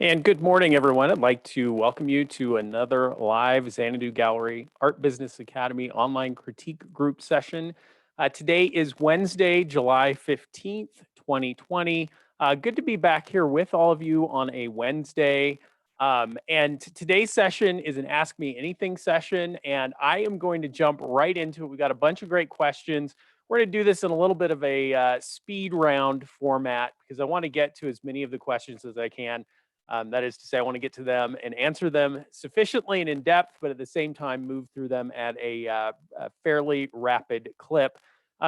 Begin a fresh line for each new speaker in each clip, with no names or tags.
And good morning, everyone. I'd like to welcome you to another live Xanadu Gallery Art Business Academy online critique group session. Today is Wednesday, July 15th, 2020. Good to be back here with all of you on a Wednesday. And today's session is an Ask Me Anything session, and I am going to jump right into it. We've got a bunch of great questions. We're going to do this in a little bit of a speed round format because I want to get to as many of the questions as I can. That is to say, I want to get to them and answer them sufficiently and in depth, but at the same time, move through them at a fairly rapid clip.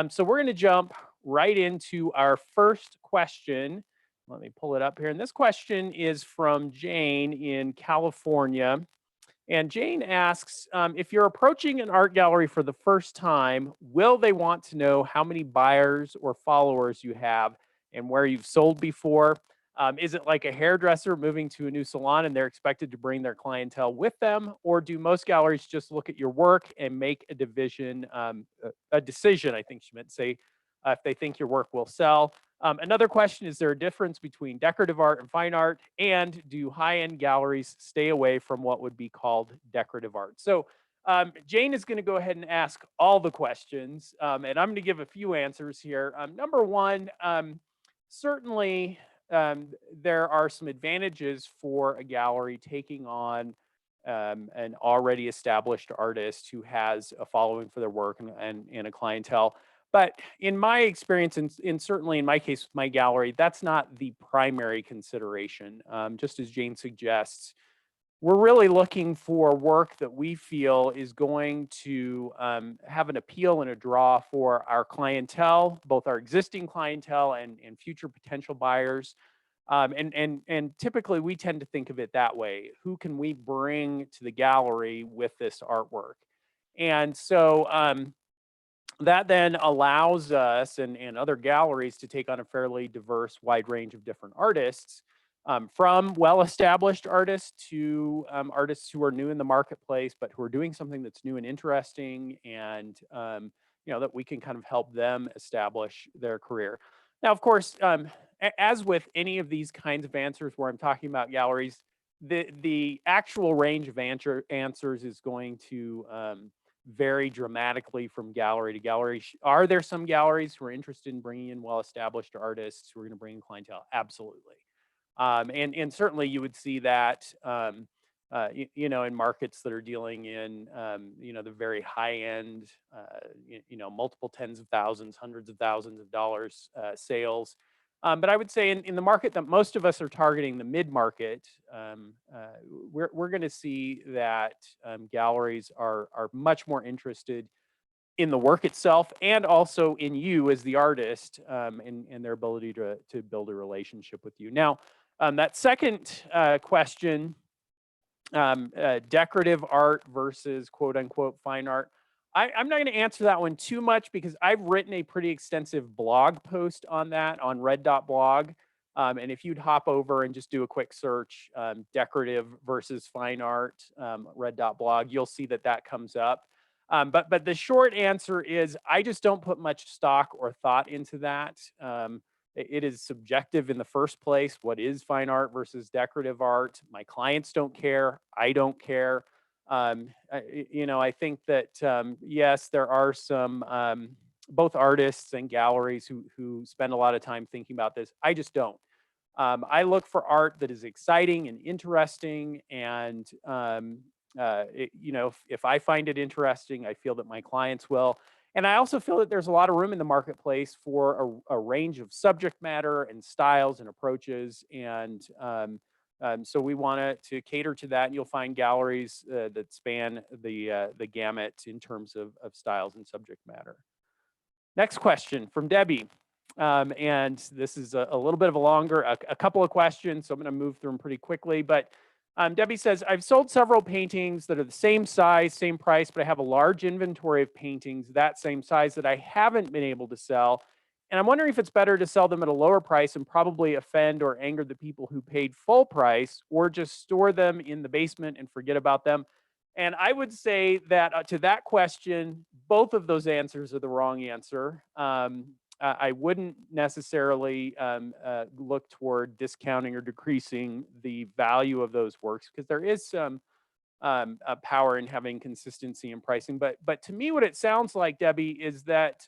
So we're going to jump right into our first question. Let me pull it up here. And this question is from Jane in California. And Jane asks, if you're approaching an art gallery for the first time, will they want to know how many buyers or followers you have and where you've sold before? Is it like a hairdresser moving to a new salon and they're expected to bring their clientele with them? Or do most galleries just look at your work and make a decision, I think she meant to say, if they think your work will sell? Another question, is there a difference between decorative art and fine art? And do high-end galleries stay away from what would be called decorative art? So Jane is going to go ahead and ask all the questions, and I'm going to give a few answers here. Number one, certainly there are some advantages for a gallery taking on an already established artist who has a following for their work and a clientele. But in my experience, and certainly in my case with my gallery, that's not the primary consideration. Just as Jane suggests, we're really looking for work that we feel is going to have an appeal and a draw for our clientele, both our existing clientele and future potential buyers. And typically we tend to think of it that way. Who can we bring to the gallery with this artwork? And so that then allows us and other galleries to take on a fairly diverse, wide range of different artists, from well-established artists to artists who are new in the marketplace, but who are doing something that's new and interesting, and that we can kind of help them establish their career. Now, of course, as with any of these kinds of answers where I'm talking about galleries, the actual range of answers is going to vary dramatically from gallery to gallery. Are there some galleries who are interested in bringing in well-established artists who are going to bring in clientele? Absolutely. And certainly you would see that, in markets that are dealing in, the very high end, multiple tens of thousands, hundreds of thousands of dollars sales. But I would say in the market that most of us are targeting, the mid-market, we're going to see that galleries are much more interested in the work itself and also in you as the artist, and their ability to build a relationship with you. Now, that second question, decorative art versus quote unquote fine art. I'm not going to answer that one too much because I've written a pretty extensive blog post on that on red.blog. And if you'd hop over and just do a quick search, decorative versus fine art, red.blog, you'll see that comes up. But the short answer is I just don't put much stock or thought into that. It is subjective in the first place. What is fine art versus decorative art? My clients don't care. I don't care. I think that, yes, there are some, both artists and galleries who spend a lot of time thinking about this. I just don't. I look for art that is exciting and interesting. And, if I find it interesting, I feel that my clients will. And I also feel that there's a lot of room in the marketplace for a range of subject matter and styles and approaches. And so we want to cater to that. And you'll find galleries that span the gamut in terms of styles and subject matter. Next question from Debbie. And this is a little bit of a couple of questions. So I'm going to move through them pretty quickly. But Debbie says, I've sold several paintings that are the same size, same price, but I have a large inventory of paintings that same size that I haven't been able to sell. And I'm wondering if it's better to sell them at a lower price and probably offend or anger the people who paid full price, or just store them in the basement and forget about them. And I would say that to that question, both of those answers are the wrong answer. I wouldn't necessarily look toward discounting or decreasing the value of those works because there is some power in having consistency in pricing. But to me, what it sounds like, Debbie, is that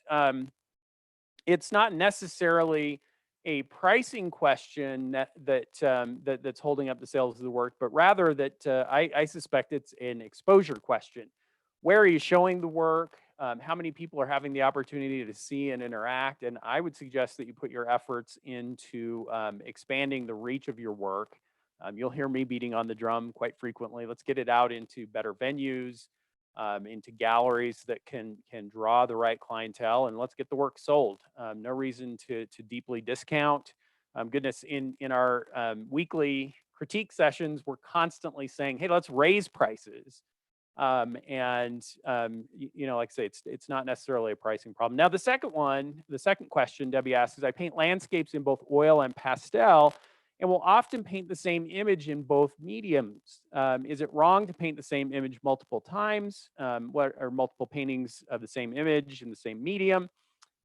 it's not necessarily a pricing question that's holding up the sales of the work, but rather that I suspect it's an exposure question. Where are you showing the work? How many people are having the opportunity to see and interact? And I would suggest that you put your efforts into expanding the reach of your work. You'll hear me beating on the drum quite frequently. Let's get it out into better venues, into galleries that can draw the right clientele, and let's get the work sold. No reason to deeply discount. Goodness, in our weekly critique sessions, we're constantly saying, "Hey, let's raise prices." Like I say, it's not necessarily a pricing problem. Now, the second question Debbie asks is, I paint landscapes in both oil and pastel, and will often paint the same image in both mediums. Is it wrong to paint the same image multiple times? What are multiple paintings of the same image in the same medium?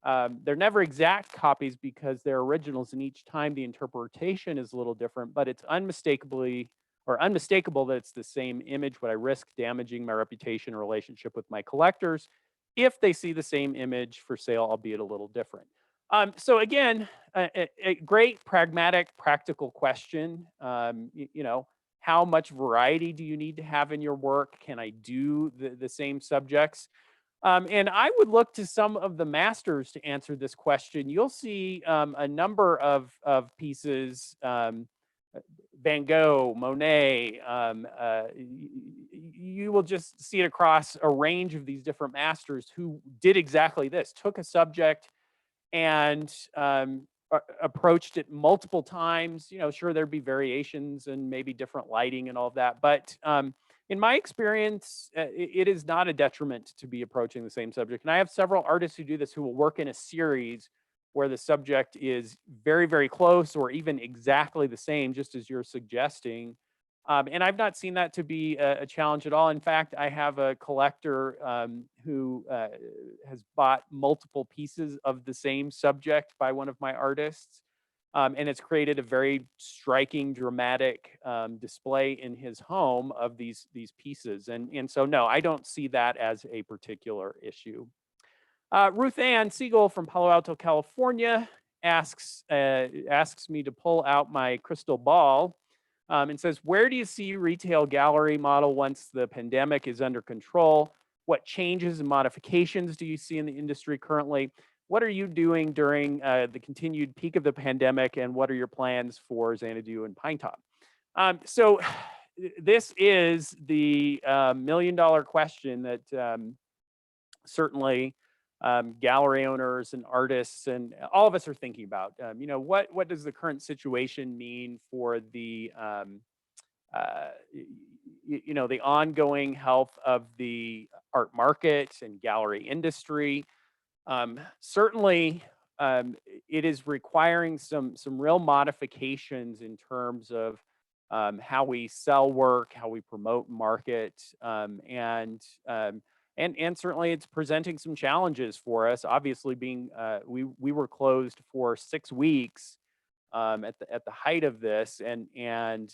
They're never exact copies because they're originals, and each time the interpretation is a little different, but it's unmistakable that it's the same image. Would I risk damaging my reputation or relationship with my collectors if they see the same image for sale, albeit a little different? So again, a great pragmatic, practical question. How much variety do you need to have in your work? Can I do the same subjects? And I would look to some of the masters to answer this question. You'll see a number of pieces, Van Gogh, Monet. You will just see it across a range of these different masters who did exactly this: took a subject and approached it multiple times. Sure, there'd be variations and maybe different lighting and all of that, but in my experience, it is not a detriment to be approaching the same subject. And I have several artists who do this, who will work in a series where the subject is very, very close or even exactly the same, just as you're suggesting. And I've not seen that to be a challenge at all. In fact, I have a collector who has bought multiple pieces of the same subject by one of my artists. And it's created a very striking, dramatic display in his home of these pieces. And so, no, I don't see that as a particular issue. Ruth Ann Siegel from Palo Alto, California asks me to pull out my crystal ball and says, where do you see retail gallery model once the pandemic is under control? What changes and modifications do you see in the industry currently? What are you doing during the continued peak of the pandemic, and what are your plans for Xanadu and Pinetop? So this is the $1 million question that certainly gallery owners and artists and all of us are thinking about. What does the current situation mean for the the ongoing health of the art market and gallery industry? Certainly, it is requiring some real modifications in terms of how we sell work, how we promote market, and certainly it's presenting some challenges for us. Obviously, being we were closed for 6 weeks at the height of this, and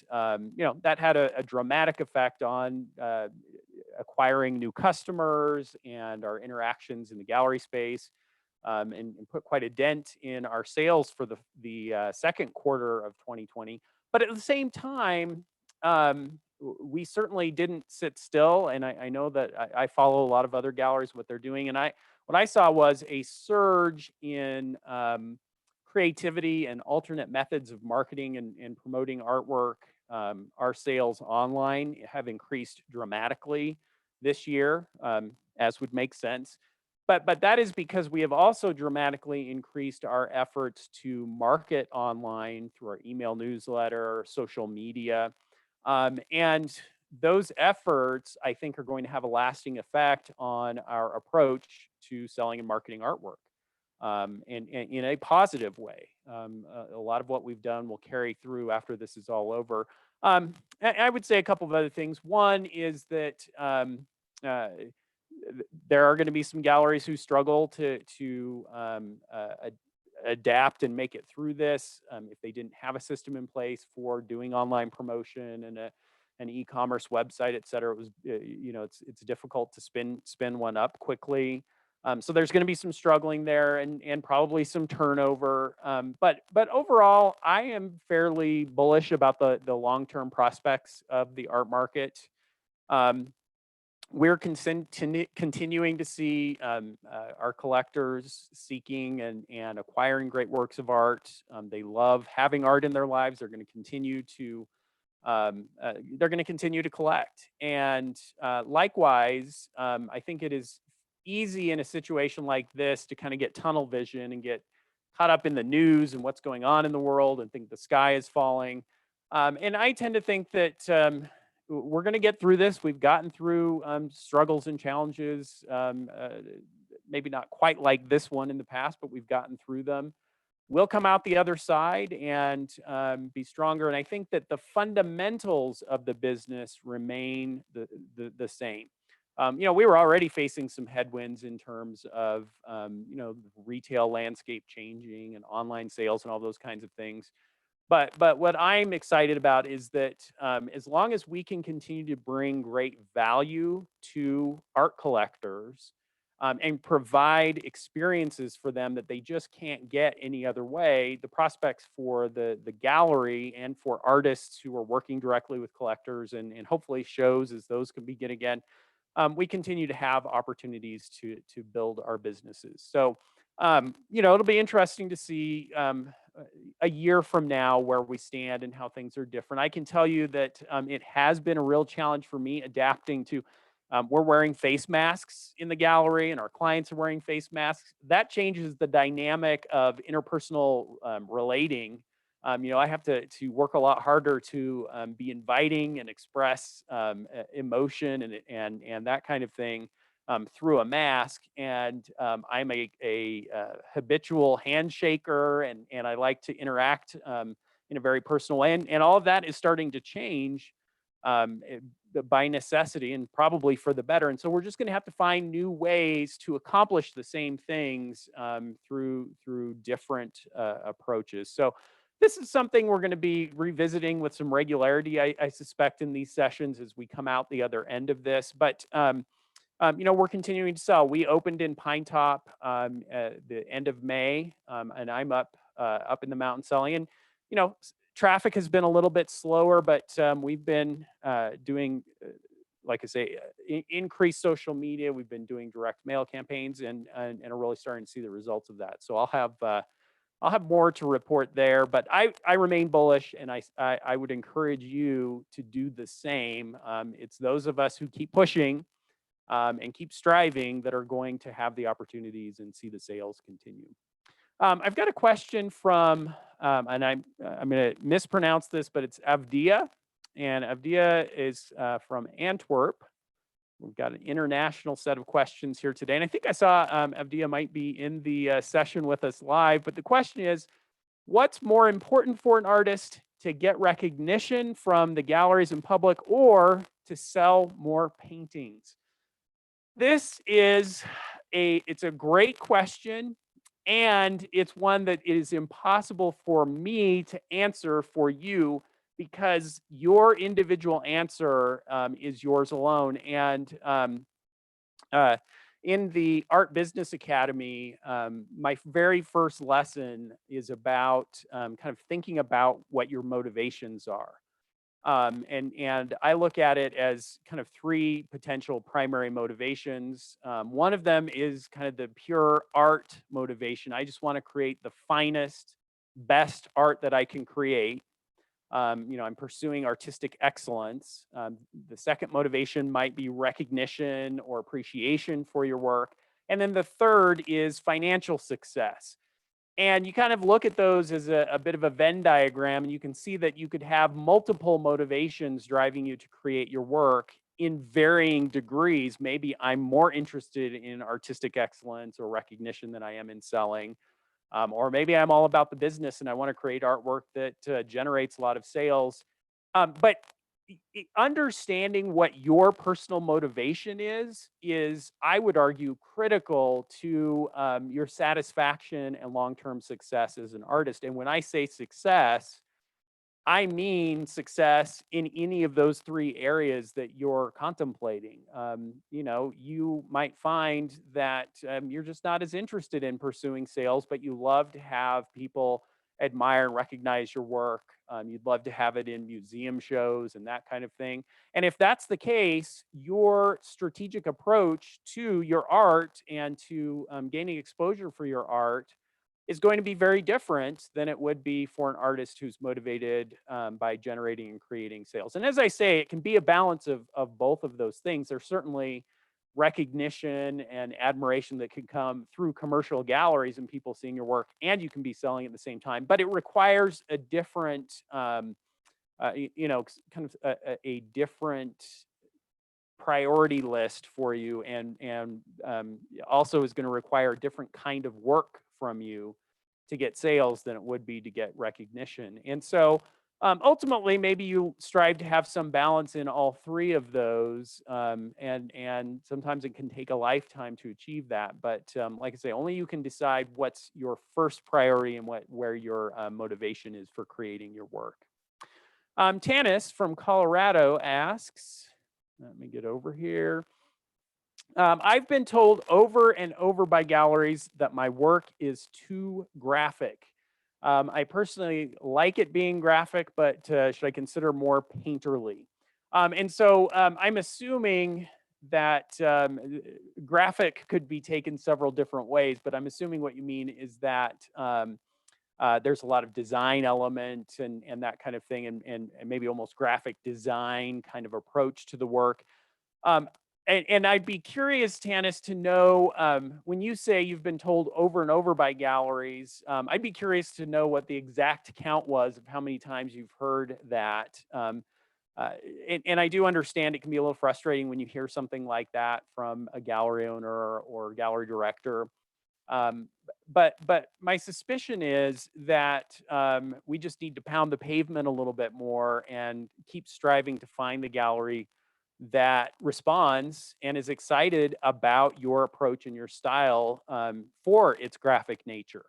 that had a dramatic effect on acquiring new customers and our interactions in the gallery space, and put quite a dent in our sales for the second quarter of 2020. But at the same time, we certainly didn't sit still, and I know that I follow a lot of other galleries, what they're doing, and what I saw was a surge in creativity and alternate methods of marketing and promoting artwork. Our sales online have increased dramatically this year, as would make sense. But that is because we have also dramatically increased our efforts to market online through our email newsletter, social media. And those efforts, I think, are going to have a lasting effect on our approach to selling and marketing artwork, and in a positive way. A lot of what we've done will carry through after this is all over. I would say a couple of other things. One is that there are going to be some galleries who struggle to adapt and make it through this. If they didn't have a system in place for doing online promotion and an e-commerce website, et cetera, it was it's difficult to spin one up quickly. So there's going to be some struggling there and probably some turnover. But overall, I am fairly bullish about the long-term prospects of the art market. Um, we're continuing to see our collectors seeking and acquiring great works of art. They love having art in their lives. They're going to continue to collect. And likewise, I think it is easy in a situation like this to kind of get tunnel vision and get caught up in the news and what's going on in the world and think the sky is falling. And I tend to think that we're going to get through this. We've gotten through struggles and challenges, maybe not quite like this one in the past, but we've gotten through them. We'll come out the other side and be stronger. And I think that the fundamentals of the business remain the same. We were already facing some headwinds in terms of, retail landscape changing and online sales and all those kinds of things. But what I'm excited about is that as long as we can continue to bring great value to art collectors and provide experiences for them that they just can't get any other way, the prospects for the gallery and for artists who are working directly with collectors and hopefully shows as those can begin again, we continue to have opportunities to build our businesses. So, it'll be interesting to see a year from now where we stand and how things are different. I can tell you that it has been a real challenge for me adapting to. We're wearing face masks in the gallery, and our clients are wearing face masks. That changes the dynamic of interpersonal relating. I have to work a lot harder to be inviting and express emotion and that kind of thing through a mask. And I'm a habitual handshaker, and I like to interact in a very personal way. And all of that is starting to change by necessity and probably for the better. And so we're just going to have to find new ways to accomplish the same things through different approaches. So this is something we're going to be revisiting with some regularity, I suspect, in these sessions as we come out the other end of this. But we're continuing to sell. We opened in Pine Top at the end of May, and I'm up in the mountain selling. And traffic has been a little bit slower, but we've been doing, like I say, increased social media. We've been doing direct mail campaigns and are really starting to see the results of that. So I'll have more to report there, but I remain bullish, and I would encourage you to do the same. It's those of us who keep pushing and keep striving that are going to have the opportunities and see the sales continue. I've got a question from, and I'm going to mispronounce this, but it's Avdia, and Avdia is from Antwerp. We've got an international set of questions here today, and I think I saw Avdia might be in the session with us live, but the question is, what's more important for an artist, to get recognition from the galleries and public or to sell more paintings? This is it's a great question, and it's one that is impossible for me to answer for you because your individual answer is yours alone. And in the Art Business Academy, my very first lesson is about kind of thinking about what your motivations are. And I look at it as kind of three potential primary motivations. One of them is kind of the pure art motivation. I just want to create the finest, best art that I can create. I'm pursuing artistic excellence. The second motivation might be recognition or appreciation for your work. And then the third is financial success. And you kind of look at those as a bit of a Venn diagram, and you can see that you could have multiple motivations driving you to create your work in varying degrees. Maybe I'm more interested in artistic excellence or recognition than I am in selling. Or maybe I'm all about the business and I want to create artwork that generates a lot of sales. But understanding what your personal motivation is, I would argue, critical to your satisfaction and long-term success as an artist. And when I say success, I mean success in any of those three areas that you're contemplating. You might find that you're just not as interested in pursuing sales, but you love to have people admire and recognize your work. You'd love to have it in museum shows and that kind of thing. And if that's the case, your strategic approach to your art and to gaining exposure for your art is going to be very different than it would be for an artist who's motivated by generating and creating sales. And as I say, it can be a balance of both of those things. There's certainly recognition and admiration that can come through commercial galleries and people seeing your work, and you can be selling at the same time. But it requires a different, kind of a different priority list for you, and also is going to require a different kind of work from you to get sales than it would be to get recognition. And so ultimately, maybe you strive to have some balance in all three of those, and sometimes it can take a lifetime to achieve that. But like I say, only you can decide what's your first priority and where your motivation is for creating your work. Tanis from Colorado asks, let me get over here. I've been told over and over by galleries that my work is too graphic. I personally like it being graphic, but should I consider more painterly? And so I'm assuming that graphic could be taken several different ways, but I'm assuming what you mean is that there's a lot of design element and that kind of thing, and maybe almost graphic design kind of approach to the work. Um, and I'd be curious, Tanis, to know when you say you've been told over and over by galleries, I'd be curious to know what the exact count was of how many times you've heard that. Uh, and I do understand it can be a little frustrating when you hear something like that from a gallery owner or gallery director. But my suspicion is that we just need to pound the pavement a little bit more and keep striving to find the gallery that responds and is excited about your approach and your style for its graphic nature.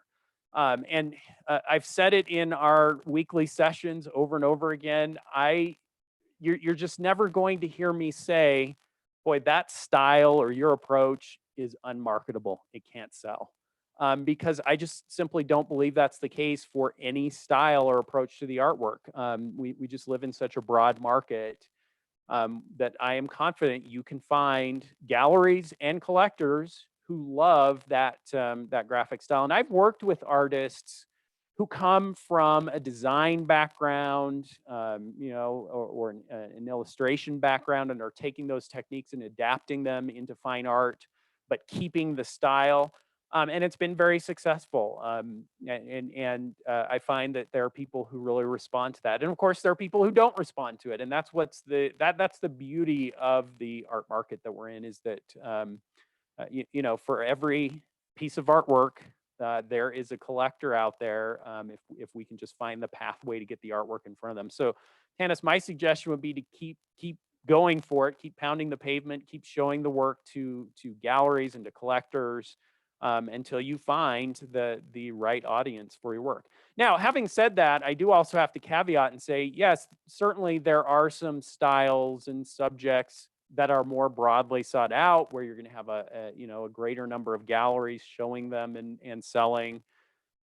And I've said it in our weekly sessions over and over again. You're just never going to hear me say, boy, that style or your approach is unmarketable. It can't sell. Because I just simply don't believe that's the case for any style or approach to the artwork. We just live in such a broad market that I am confident you can find galleries and collectors who love that graphic style. And I've worked with artists who come from a design background, or an illustration background, and are taking those techniques and adapting them into fine art, but keeping the style. And it's been very successful. And I find that there are people who really respond to that, and of course, there are people who don't respond to it. And that's that's the beauty of the art market that we're in, is that for every piece of artwork, there is a collector out there. If we can just find the pathway to get the artwork in front of them. So, Tanis, my suggestion would be to keep going for it, keep pounding the pavement, keep showing the work to galleries and to collectors until you find the right audience for your work. Now, having said that, I do also have to caveat and say, yes, certainly there are some styles and subjects that are more broadly sought out, where you're going to have a greater number of galleries showing them and selling.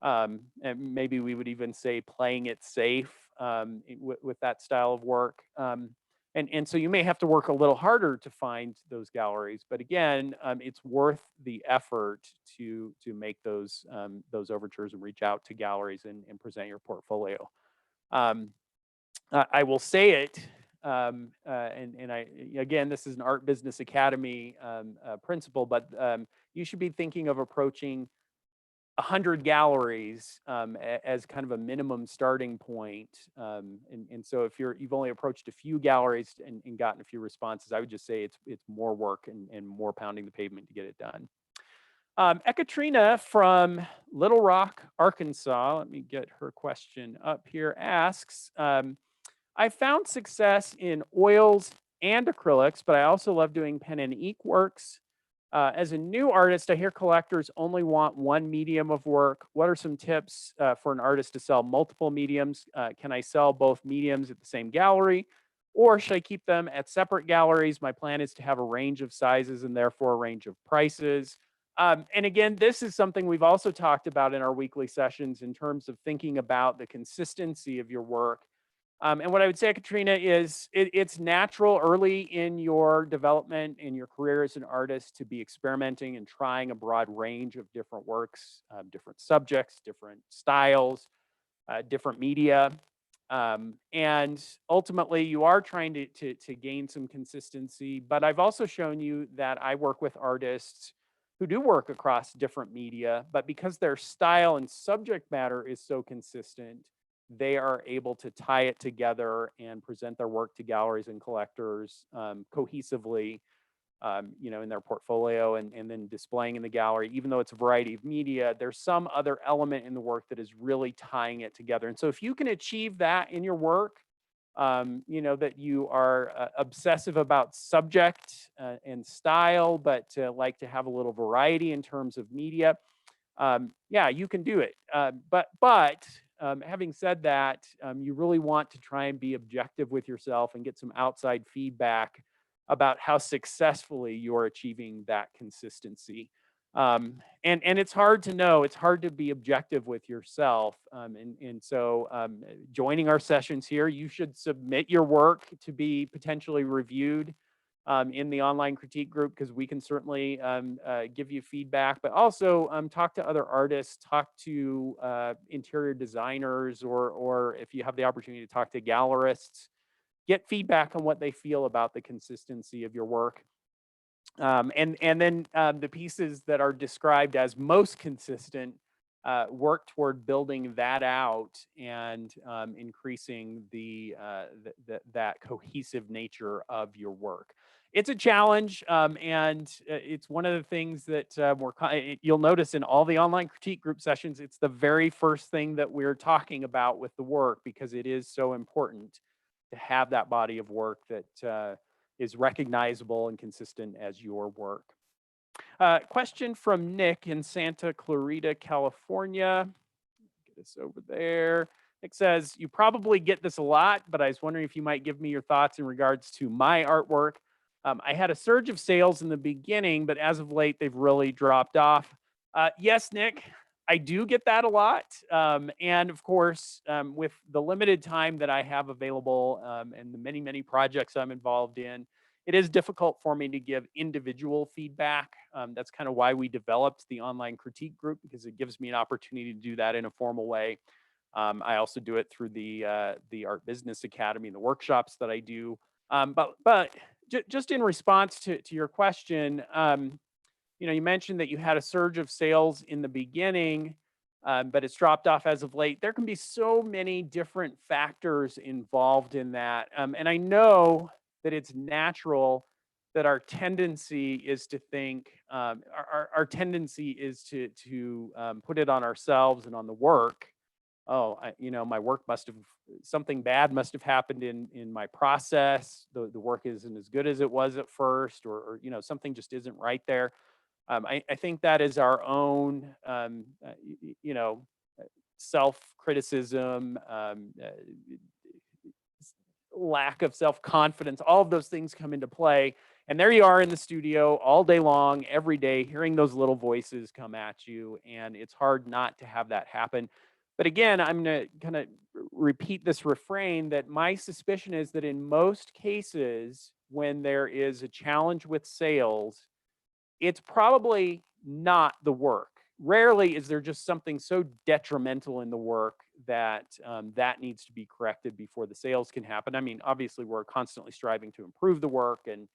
And maybe we would even say playing it safe with that style of work. And so you may have to work a little harder to find those galleries, but again, it's worth the effort to make those overtures and reach out to galleries and present your portfolio. I will say it, and again, this is an Art Business Academy principle, but you should be thinking of approaching 100 galleries as kind of a minimum starting point. And so if you've only approached a few galleries and gotten a few responses, I would just say it's more work and more pounding the pavement to get it done. Katarina from Little Rock, Arkansas, let me get her question up here, asks, I found success in oils and acrylics, but I also love doing pen and ink works. As a new artist, I hear collectors only want one medium of work. What are some tips for an artist to sell multiple mediums? Can I sell both mediums at the same gallery, or should I keep them at separate galleries? My plan is to have a range of sizes and therefore a range of prices. And again, this is something we've also talked about in our weekly sessions in terms of thinking about the consistency of your work. And what I would say, Katrina, is it's natural early in your development in your career as an artist to be experimenting and trying a broad range of different works, different subjects, different styles, different media. And ultimately, you are trying to gain some consistency. But I've also shown you that I work with artists who do work across different media, but because their style and subject matter is so consistent, they are able to tie it together and present their work to galleries and collectors cohesively, in their portfolio and then displaying in the gallery. Even though it's a variety of media, there's some other element in the work that is really tying it together. And so if you can achieve that in your work, that you are obsessive about subject and style, but like to have a little variety in terms of media, yeah, you can do it. But having said that, you really want to try and be objective with yourself and get some outside feedback about how successfully you're achieving that consistency. And it's hard to know. It's hard to be objective with yourself. And so joining our sessions here, you should submit your work to be potentially reviewed in the online critique group, because we can certainly give you feedback, but also talk to other artists, talk to interior designers, or if you have the opportunity to talk to gallerists, get feedback on what they feel about the consistency of your work. And then the pieces that are described as most consistent, work toward building that out and increasing that cohesive nature of your work. It's a challenge, and it's one of the things that you'll notice in all the online critique group sessions. It's the very first thing that we're talking about with the work, because it is so important to have that body of work that is recognizable and consistent as your work. Question from Nick in Santa Clarita, California. Get this over there. Nick says, you probably get this a lot, but I was wondering if you might give me your thoughts in regards to my artwork. I had a surge of sales in the beginning, but as of late, they've really dropped off. Yes, Nick, I do get that a lot. And of course, with the limited time that I have available and the many, many projects I'm involved in, it is difficult for me to give individual feedback. That's kind of why we developed the online critique group, because it gives me an opportunity to do that in a formal way. I also do it through the Art Business Academy and the workshops that I do. But just in response to your question, you mentioned that you had a surge of sales in the beginning, but it's dropped off as of late. There can be so many different factors involved in that. And I know that it's natural that our tendency is to think, our tendency is to put it on ourselves and on the work. Oh, my work must have, something bad must have happened in my process. The work isn't as good as it was at first, or something just isn't right there. I think that is our own, self-criticism, lack of self-confidence. All of those things come into play. And there you are in the studio all day long, every day, hearing those little voices come at you. And it's hard not to have that happen. But again, I'm going to kind of repeat this refrain that my suspicion is that in most cases, when there is a challenge with sales, it's probably not the work. Rarely is there just something so detrimental in the work that that needs to be corrected before the sales can happen. I mean, obviously, we're constantly striving to improve the work and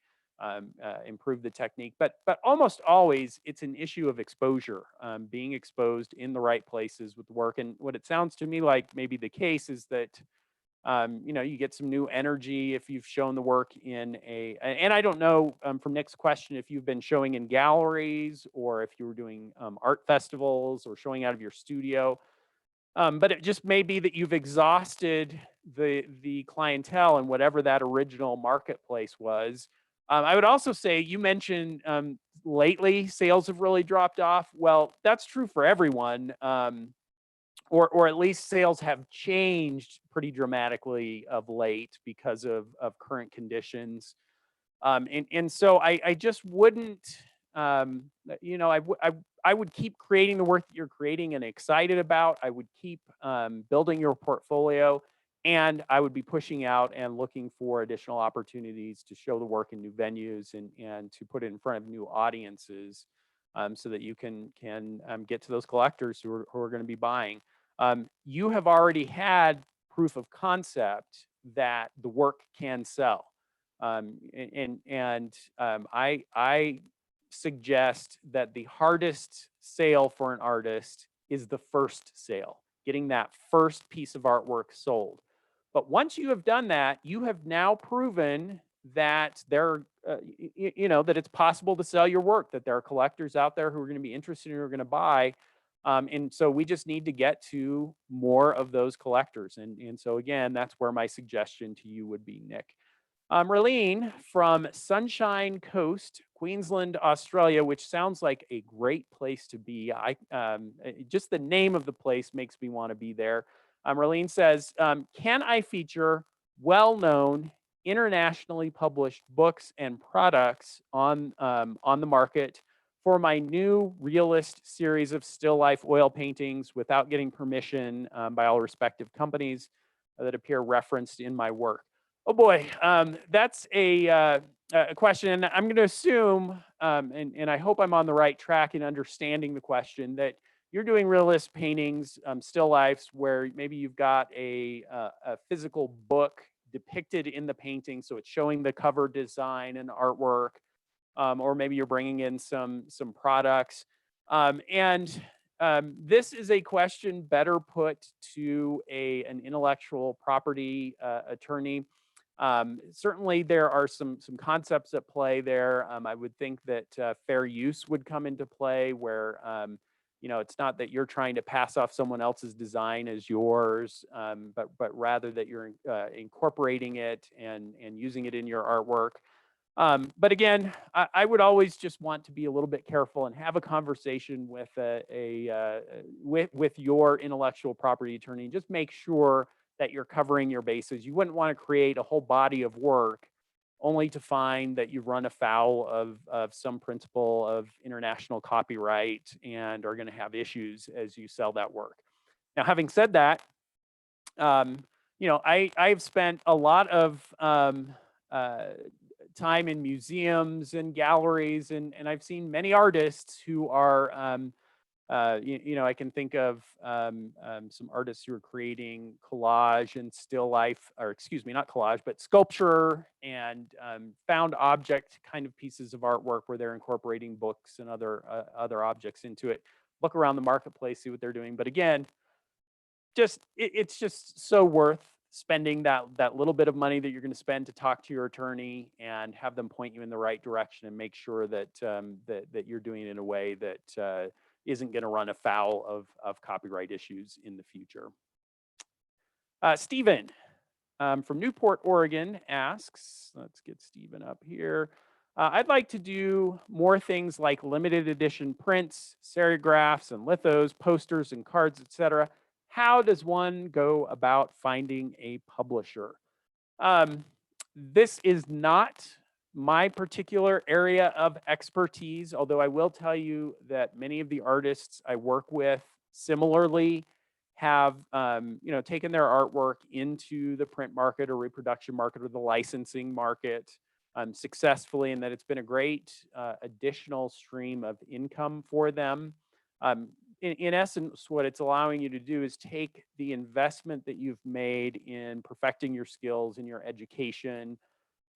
improve the technique, but almost always it's an issue of exposure, being exposed in the right places with the work. And what it sounds to me like maybe the case is that you get some new energy if you've shown the work and I don't know, from Nick's question, if you've been showing in galleries or if you were doing art festivals or showing out of your studio. But it just may be that you've exhausted the clientele and whatever that original marketplace was. I would also say you mentioned lately sales have really dropped off. Well, that's true for everyone, or at least sales have changed pretty dramatically of late because of current conditions. And so I just wouldn't, I would keep creating the work that you're creating and excited about. I would keep building your portfolio, and I would be pushing out and looking for additional opportunities to show the work in new venues and to put it in front of new audiences, so that you can get to those collectors who are going to be buying. You have already had proof of concept that the work can sell, I suggest that the hardest sale for an artist is the first sale, getting that first piece of artwork sold. But once you have done that, you have now proven that that it's possible to sell your work, that there are collectors out there who are going to be interested and who are going to buy. And so we just need to get to more of those collectors. And so again, that's where my suggestion to you would be, Nick. Marlene from Sunshine Coast, Queensland, Australia, which sounds like a great place to be. Just the name of the place makes me want to be there. Marlene says, "Can I feature well-known, internationally published books and products on the market for my new realist series of still life oil paintings without getting permission by all respective companies that appear referenced in my work?" Oh boy, that's a question, and I'm going to assume, and I hope I'm on the right track in understanding the question, that you're doing realist paintings, still lifes, where maybe you've got a physical book depicted in the painting, so it's showing the cover design and artwork, or maybe you're bringing in some products, and this is a question better put to an intellectual property attorney. Certainly, there are some concepts at play there. I would think that fair use would come into play, where it's not that you're trying to pass off someone else's design as yours, but rather that you're incorporating it and using it in your artwork. But again, I would always just want to be a little bit careful and have a conversation with with your intellectual property attorney. Just make sure that you're covering your bases. You wouldn't want to create a whole body of work only to find that you've run afoul of some principle of international copyright and are going to have issues as you sell that work. Now, having said that, I've spent a lot of time in museums and galleries, and I've seen many artists who are, I can think of some artists who are creating collage and still life, or excuse me, not collage, but sculpture and found object kind of pieces of artwork where they're incorporating books and other objects into it. Look around the marketplace, see what they're doing. But again, it's just so worth spending that little bit of money that you're going to spend to talk to your attorney and have them point you in the right direction and make sure that that you're doing it in a way that isn't going to run afoul of copyright issues in the future. Stephen from Newport, Oregon asks, let's get Stephen up here. I'd like to do more things like limited edition prints, serigraphs and lithos, posters and cards, etc. How does one go about finding a publisher? This is not my particular area of expertise, although I will tell you that many of the artists I work with similarly have taken their artwork into the print market or reproduction market or the licensing market successfully, and that it's been a great additional stream of income for them. In essence, what it's allowing you to do is take the investment that you've made in perfecting your skills in your education,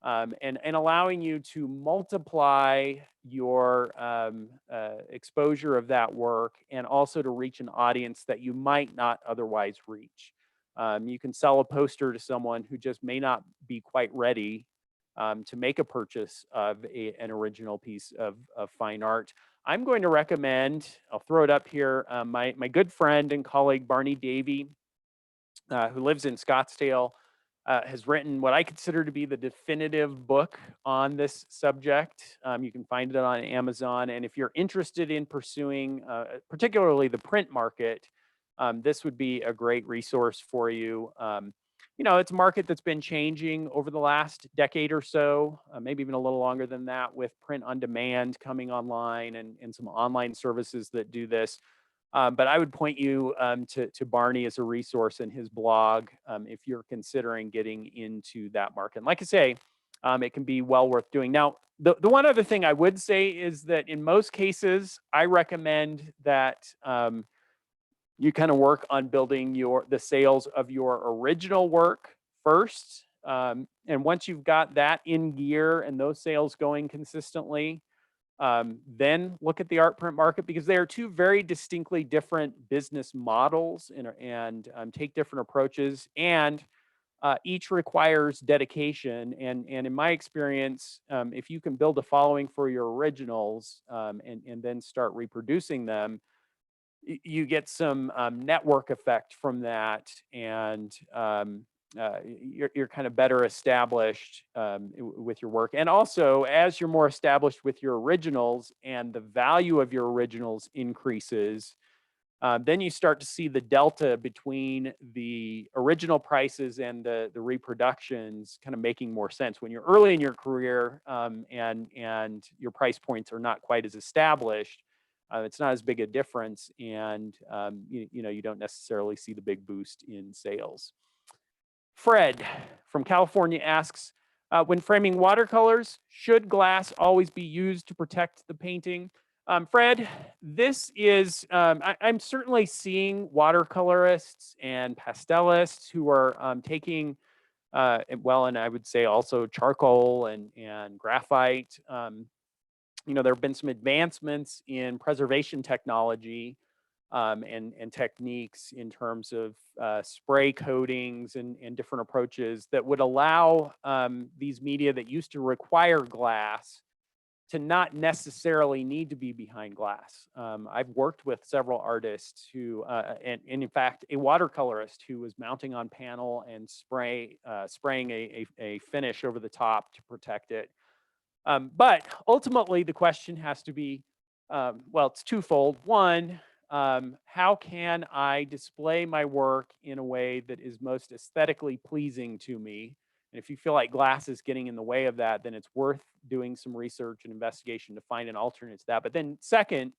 and allowing you to multiply your exposure of that work, and also to reach an audience that you might not otherwise reach. You can sell a poster to someone who just may not be quite ready to make a purchase of an original piece of fine art. I'm going to recommend, I'll throw it up here, my good friend and colleague Barney Davy, who lives in Scottsdale, has written what I consider to be the definitive book on this subject. You can find it on Amazon. And if you're interested in pursuing, particularly the print market, this would be a great resource for you. It's a market that's been changing over the last decade or so, maybe even a little longer than that, with print on demand coming online and some online services that do this. But I would point you to Barney as a resource in his blog if you're considering getting into that market. And like I say, it can be well worth doing. Now, the one other thing I would say is that in most cases, I recommend that you kind of work on building the sales of your original work first. And once you've got that in gear and those sales going consistently, then look at the art print market, because they are two very distinctly different business models and take different approaches, and each requires dedication. And in my experience, if you can build a following for your originals and then start reproducing them, you get some network effect from that, and you're kind of better established with your work. And also, as you're more established with your originals and the value of your originals increases, then you start to see the delta between the original prices and the reproductions kind of making more sense. When you're early in your career and your price points are not quite as established, it's not as big a difference, and you don't necessarily see the big boost in sales. Fred from California asks, when framing watercolors, should glass always be used to protect the painting? Fred, this is, I'm certainly seeing watercolorists and pastelists who are taking, and I would say also charcoal and graphite. There have been some advancements in preservation technology and techniques in terms of spray coatings and different approaches that would allow these media that used to require glass to not necessarily need to be behind glass. I've worked with several artists who, and in fact, a watercolorist who was mounting on panel and spraying a finish over the top to protect it. But ultimately, the question has to be, it's twofold. One, how can I display my work in a way that is most aesthetically pleasing to me? And if you feel like glass is getting in the way of that, then it's worth doing some research and investigation to find an alternate to that. But then second,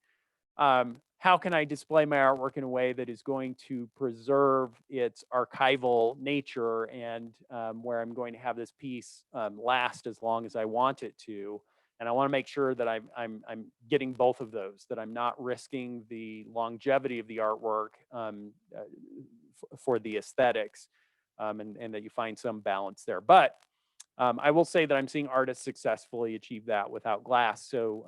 how can I display my artwork in a way that is going to preserve its archival nature, and where I'm going to have this piece last as long as I want it to? And I want to make sure that I'm getting both of those, that I'm not risking the longevity of the artwork for the aesthetics, and that you find some balance there. But I will say that I'm seeing artists successfully achieve that without glass. So,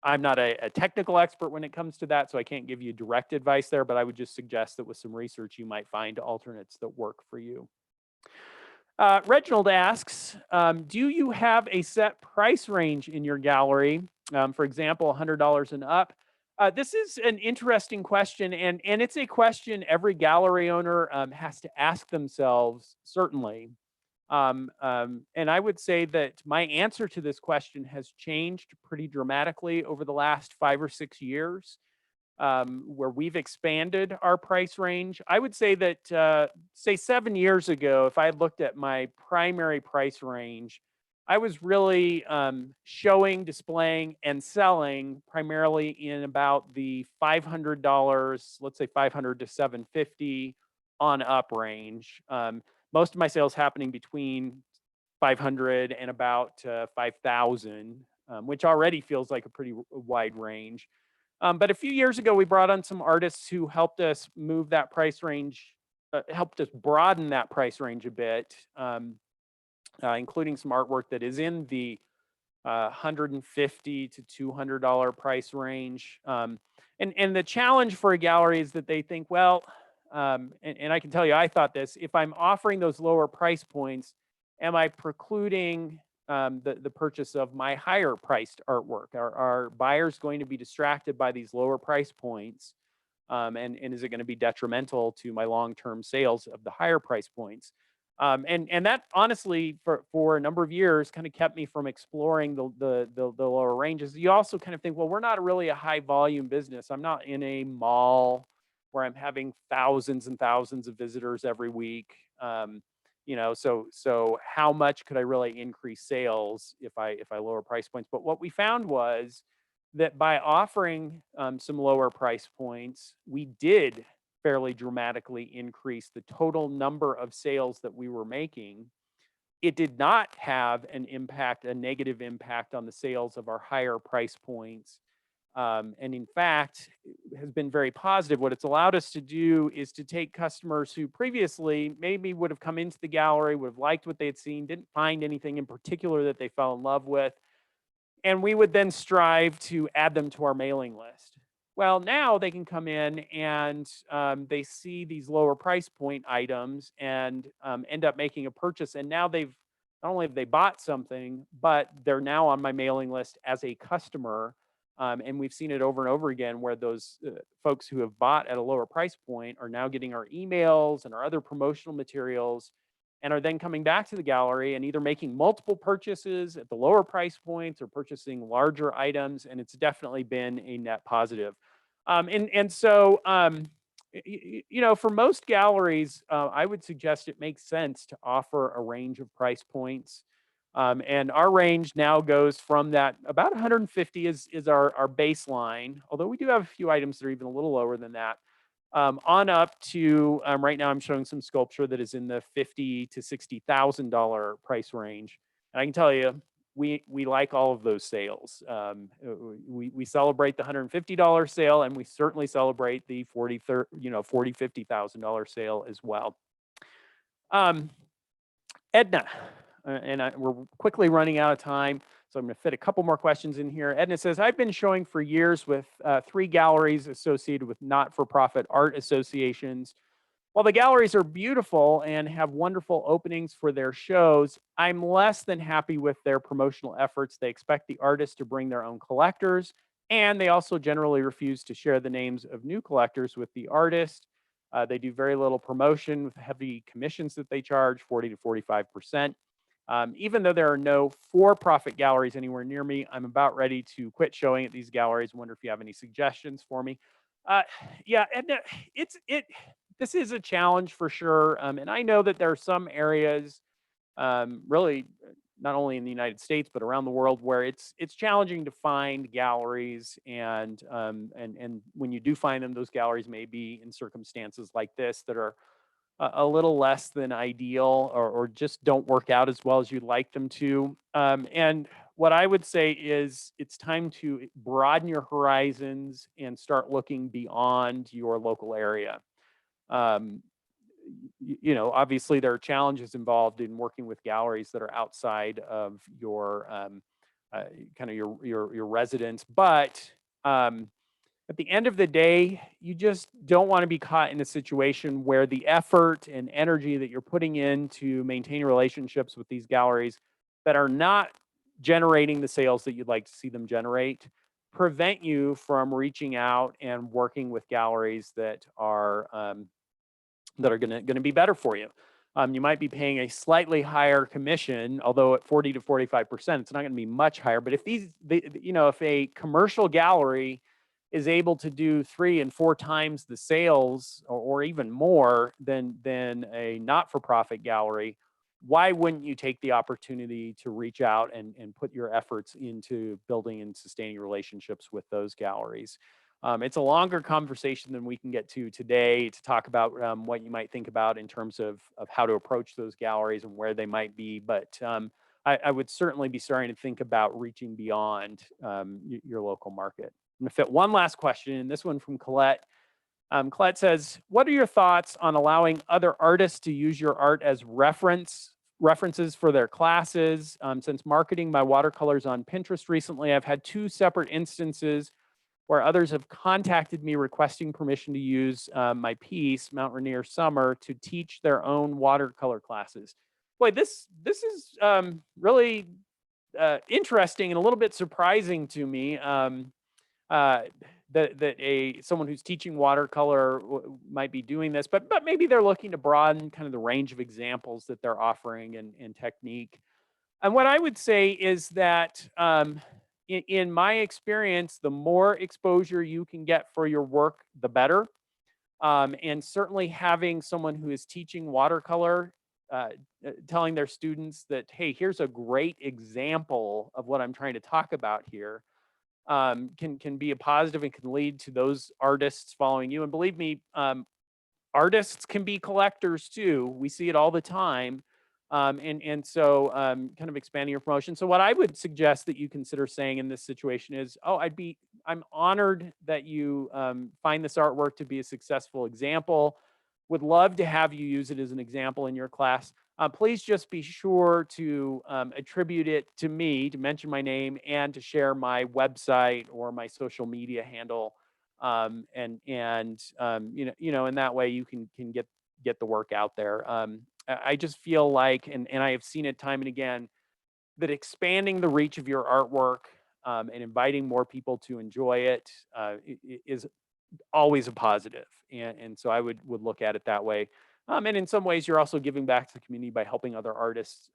I'm not a technical expert when it comes to that, so I can't give you direct advice there, but I would just suggest that with some research, you might find alternates that work for you. Reginald asks, do you have a set price range in your gallery? For example, $100 and up. This is an interesting question, and it's a question every gallery owner has to ask themselves, certainly. And I would say that my answer to this question has changed pretty dramatically over the last 5 or 6 years, where we've expanded our price range. I would say that, say 7 years ago, if I had looked at my primary price range, I was really showing, displaying, and selling primarily in about the $500, let's say $500 to $750 on up range. Most of my sales happening between 500 and about 5,000, which already feels like a pretty wide range. But a few years ago, we brought on some artists who helped us move that price range, helped us broaden that price range a bit, including some artwork that is in the $150 to $200 price range. And the challenge for a gallery is that they think, well, and I can tell you, I thought this, if I'm offering those lower price points, am I precluding the purchase of my higher priced artwork? Are buyers going to be distracted by these lower price points? And is it going to be detrimental to my long-term sales of the higher price points? And that honestly, for a number of years, kind of kept me from exploring the lower ranges. You also kind of think, well, we're not really a high volume business. I'm not in a mall where I'm having thousands and thousands of visitors every week. So how much could I really increase sales if I lower price points? But what we found was that by offering some lower price points, we did fairly dramatically increase the total number of sales that we were making. It did not have a negative impact on the sales of our higher price points. And in fact, has been very positive. What it's allowed us to do is to take customers who previously maybe would have come into the gallery, would have liked what they had seen, didn't find anything in particular that they fell in love with, and we would then strive to add them to our mailing list. Well, now they can come in and they see these lower price point items and end up making a purchase. And now they've not only have they bought something, but they're now on my mailing list as a customer. And we've seen it over and over again where those folks who have bought at a lower price point are now getting our emails and our other promotional materials, and are then coming back to the gallery and either making multiple purchases at the lower price points or purchasing larger items. And it's definitely been a net positive. For most galleries, I would suggest it makes sense to offer a range of price points. And our range now goes from that about 150 is our baseline, although we do have a few items that are even a little lower than that, on up to right now I'm showing some sculpture that is in the $50,000 to $60,000 price range. And I can tell you, we like all of those sales. We celebrate the $150 sale, and we certainly celebrate the $50,000 sale as well. Edna, we're quickly running out of time, so I'm going to fit a couple more questions in here. Edna says, I've been showing for years with 3 galleries associated with not-for-profit art associations. While the galleries are beautiful and have wonderful openings for their shows, I'm less than happy with their promotional efforts. They expect the artists to bring their own collectors, and they also generally refuse to share the names of new collectors with the artist. They do very little promotion with heavy commissions that they charge, 40 to 45%. Even though there are no for-profit galleries anywhere near me, I'm about ready to quit showing at these galleries. Wonder if you have any suggestions for me. Yeah, and this is a challenge for sure. And I know that there are some areas, really not only in the United States but around the world, where it's challenging to find galleries, and when you do find them, those galleries may be in circumstances like this that are a little less than ideal, or just don't work out as well as you'd like them to. And what I would say is it's time to broaden your horizons and start looking beyond your local area. Obviously there are challenges involved in working with galleries that are outside of your kind of your residence, but at the end of the day, you just don't want to be caught in a situation where the effort and energy that you're putting in to maintain relationships with these galleries that are not generating the sales that you'd like to see them generate prevent you from reaching out and working with galleries that are going to be better for you. You might be paying a slightly higher commission, although at 40 to 45%, it's not going to be much higher. But if a commercial gallery is able to do 3 and 4 times the sales, or even more than a not-for-profit gallery, why wouldn't you take the opportunity to reach out and put your efforts into building and sustaining relationships with those galleries? It's a longer conversation than we can get to today to talk about what you might think about in terms of how to approach those galleries and where they might be. But I would certainly be starting to think about reaching beyond your local market. I'm going to fit one last question, and this one from Colette. Colette says, what are your thoughts on allowing other artists to use your art as references for their classes? Since marketing my watercolors on Pinterest recently, I've had 2 separate instances where others have contacted me requesting permission to use my piece, Mount Rainier Summer, to teach their own watercolor classes. Boy, this is really interesting and a little bit surprising to me. Uh, that a someone who's teaching watercolor might be doing this, but maybe they're looking to broaden kind of the range of examples that they're offering and technique. And what I would say is that in my experience, the more exposure you can get for your work, the better. And certainly having someone who is teaching watercolor, uh, telling their students that, hey, here's a great example of what I'm trying to talk about here, can be a positive and can lead to those artists following you. And believe me, artists can be collectors too. We see it all the time. And so kind of expanding your promotion. So what I would suggest that you consider saying in this situation is, oh, I'm honored that you find this artwork to be a successful example. Would love to have you use it as an example in your class. Please just be sure to attribute it to me, to mention my name, and to share my website or my social media handle, and in that way you can get the work out there. I just feel like, and I have seen it time and again, that expanding the reach of your artwork, and inviting more people to enjoy it, is always a positive. And so I would look at it that way. And in some ways, you're also giving back to the community by helping other artists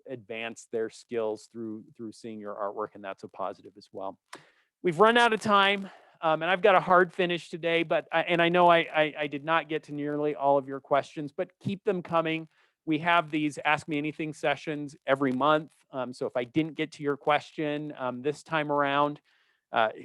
advance their skills through seeing your artwork, and that's a positive as well. We've run out of time, and I've got a hard finish today, but I know I did not get to nearly all of your questions, but keep them coming. We have these Ask Me Anything sessions every month. So if I didn't get to your question this time around,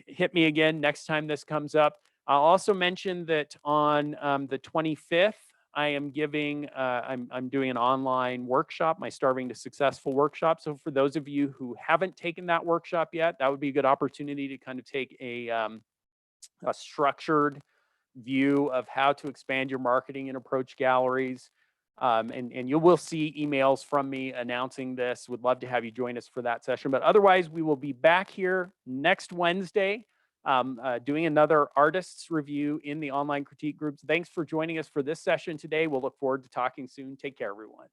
hit me again next time this comes up. I'll also mention that on the 25th, I'm doing an online workshop, my Starving to Successful workshop. So for those of you who haven't taken that workshop yet, that would be a good opportunity to kind of take a structured view of how to expand your marketing and approach galleries. And you will see emails from me announcing this. Would love to have you join us for that session. But otherwise, we will be back here next Wednesday, doing another artists review in the online critique groups. Thanks for joining us for this session today. We'll look forward to talking soon. Take care, everyone.